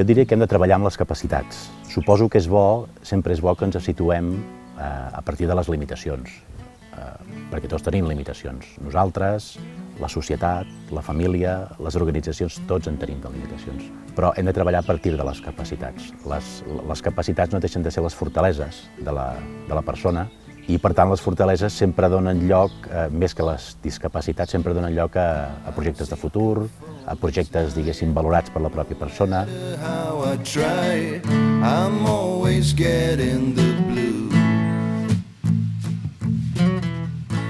Jo diria que hem de treballar amb les capacitats. Suposo que sempre és bo que ens situem a partir de les limitacions, perquè tots tenim limitacions. Nosaltres, la societat, la família, les organitzacions, tots en tenim de limitacions. Però hem de treballar a partir de les capacitats. Les capacitats no deixen de ser les fortaleses de la persona i, per tant, les fortaleses sempre donen lloc, més que les discapacitats, sempre donen lloc a projectes de futur, a projectes, diguéssim, valorats per la pròpia persona.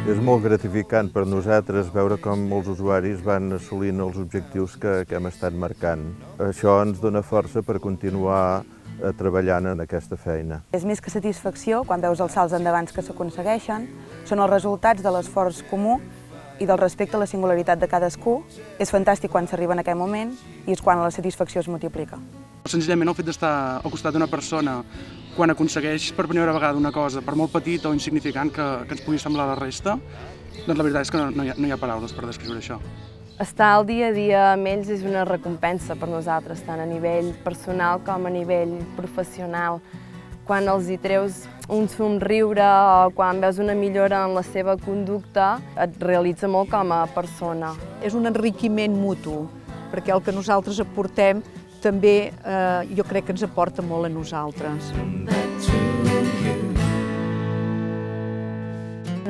És molt gratificant per nosaltres veure com molts usuaris van assolint els objectius que hem estat marcant. Això ens dona força per continuar treballant en aquesta feina. És més que satisfacció quan veus els salts endavant que s'aconsegueixen, són els resultats de l'esforç comú i del respecte a la singularitat de cadascú. És fantàstic quan s'arriba en aquell moment i és quan la satisfacció es multiplica. Senzillament el fet d'estar al costat d'una persona quan aconsegueix per primera vegada una cosa, per molt petita o insignificant que ens pugui semblar la resta, doncs la veritat és que no hi ha paraules per descriure això. Estar al dia a dia amb ells és una recompensa per nosaltres, tant a nivell personal com a nivell professional. Quan els hi treus un somriure o quan veus una millora en la seva conducta, et realitza molt com a persona. És un enriquiment mutu, perquè el que nosaltres aportem també jo crec que ens aporta molt a nosaltres.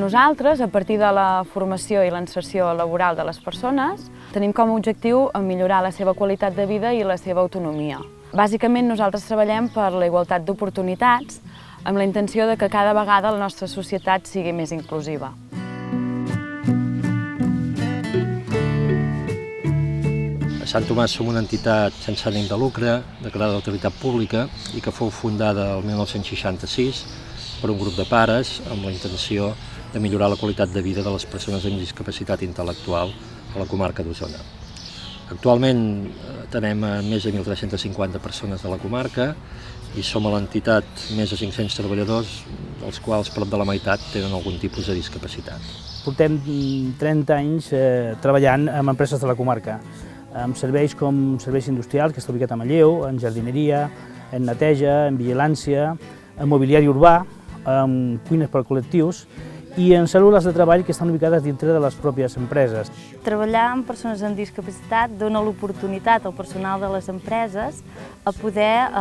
Nosaltres, a partir de la formació i la inserció laboral de les persones, tenim com a objectiu millorar la seva qualitat de vida i la seva autonomia. Bàsicament, nosaltres treballem per la igualtat d'oportunitats amb la intenció de que cada vegada la nostra societat sigui més inclusiva. A Sant Tomàs som una entitat sense ànim de lucre, declarada d'utilitat pública i que fou fundada el 1966 per un grup de pares amb la intenció de millorar la qualitat de vida de les persones amb discapacitat intel·lectual a la comarca d'Osona. Actualment tenem més de 1.350 persones de la comarca i som a l'entitat més de 500 treballadors, dels quals prop de la meitat tenen algun tipus de discapacitat. Portem 30 anys treballant amb empreses de la comarca, amb serveis com serveis industrials, que està ubicat a Manlleu, en jardineria, en neteja, en vigilància, en mobiliari urbà, en cuines per col·lectius i en cèl·lules de treball que estan ubicades dintre de les pròpies empreses. Treballar amb persones amb discapacitat dona l'oportunitat al personal de les empreses a poder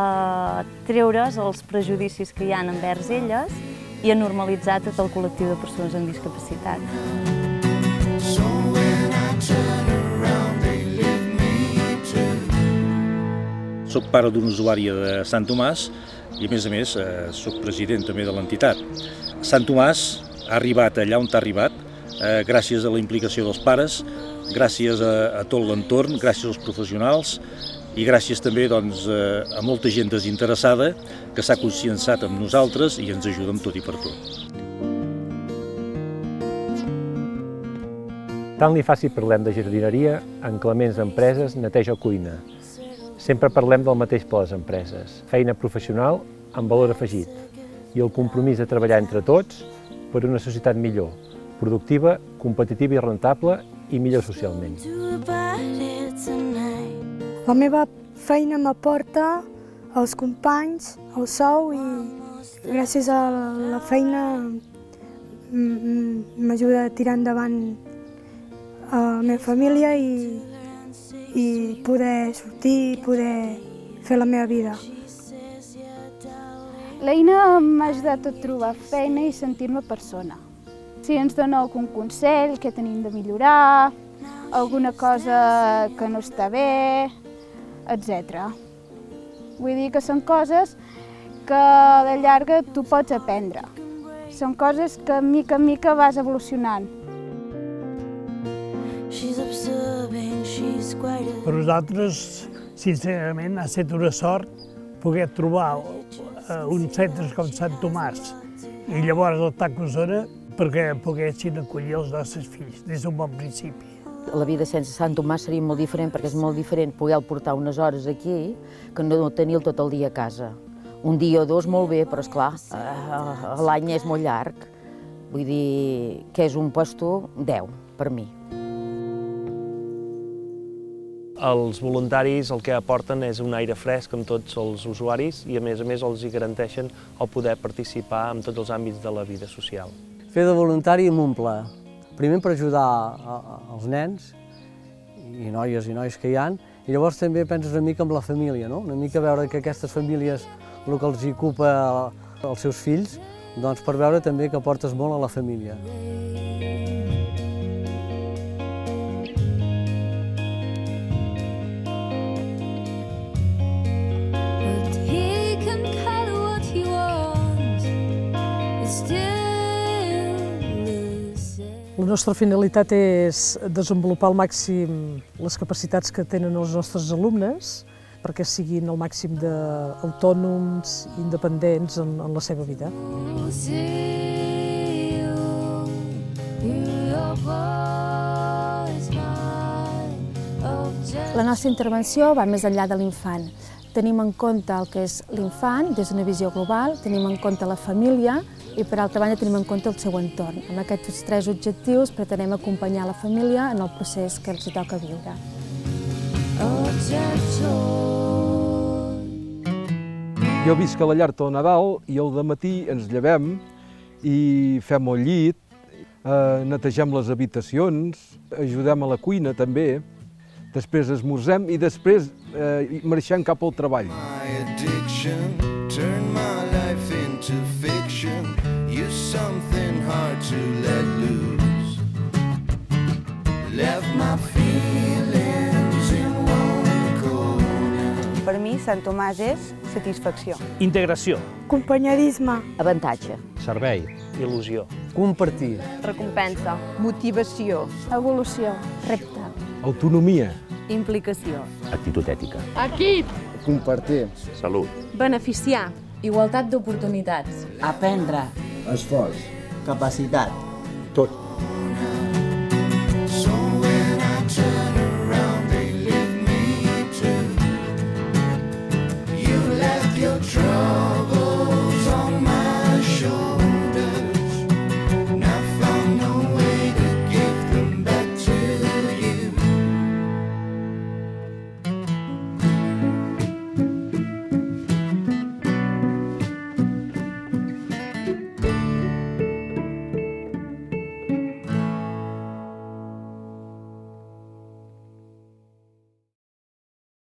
treure's els prejudicis que hi ha envers elles i a normalitzar tot el col·lectiu de persones amb discapacitat. Soc pare d'un usuari de Sant Tomàs i, a més, soc president també de l'entitat. Sant Tomàs ha arribat allà on ha arribat gràcies a la implicació dels pares, gràcies a tot l'entorn, gràcies als professionals i gràcies també a molta gent desinteressada que s'ha conscienciat amb nosaltres i ens ajuda amb tot i per tot. Tant li fa si parlem de jardineria, enclaments d'empreses, neteja o cuina. Sempre parlem del mateix per les empreses, feina professional amb valor afegit i el compromís de treballar entre tots per una societat millor, productiva, competitiva i rentable i millor socialment. La meva feina m'aporta els companys, el sou i gràcies a la feina m'ajuda a tirar endavant a la meva família i poder sortir i poder fer la meva vida. L'eina m'ha ajudat a trobar feina i sentir-me persona. Si ens dona algun consell, què tenim de millorar, alguna cosa que no està bé, etc. Vull dir que són coses que de llarga tu pots aprendre. Són coses que mica en mica vas evolucionant. Per nosaltres, sincerament, ha estat una sort poder trobar uns centres com Sant Tomàs i llavors el TAC Osona perquè poguessin acollir els nostres fills des d'un bon principi. La vida sense Sant Tomàs seria molt diferent perquè és molt diferent poder portar unes hores aquí que no tenir-lo tot el dia a casa. Un dia o dos molt bé, però esclar, l'any és molt llarg. Vull dir que és un puesto 10 per mi. Els voluntaris el que aporten és un aire fresc amb tots els usuaris i a més els hi garanteixen el poder participar en tots els àmbits de la vida social. Fer de voluntari m'omple, primer per ajudar els nens i noies que hi ha, i llavors també penses una mica en la família, no? Una mica veure que aquestes famílies, el que els ocupa els seus fills, doncs per veure també que aportes molt a la família. La nostra finalitat és desenvolupar al màxim les capacitats que tenen els nostres alumnes perquè siguin al màxim d'autònoms i independents en la seva vida. La nostra intervenció va més enllà de l'infant. Tenim en compte el que és l'infant des d'una visió global, tenim en compte la família i, per altra banda, tenim en compte el seu entorn. Amb aquests 3 objectius pretenem acompanyar la família en el procés que els toca viure. Jo visc a la llar del Nadal i al dematí ens llevem i fem el llit, netegem les habitacions, ajudem a la cuina també, després esmorzem i després marxem cap al treball. Per mi, Sant Tomàs és satisfacció. Integració. Companyerisme. Avantatge. Servei. Il·lusió. Compartir. Recompensa. Motivació. Evolució. Repte. Autonomia. Implicació. Actitud ètica. Equip. Compartir. Salut. Beneficiar. Igualtat d'oportunitats. Aprendre. Esforç. Capacitat. Tot.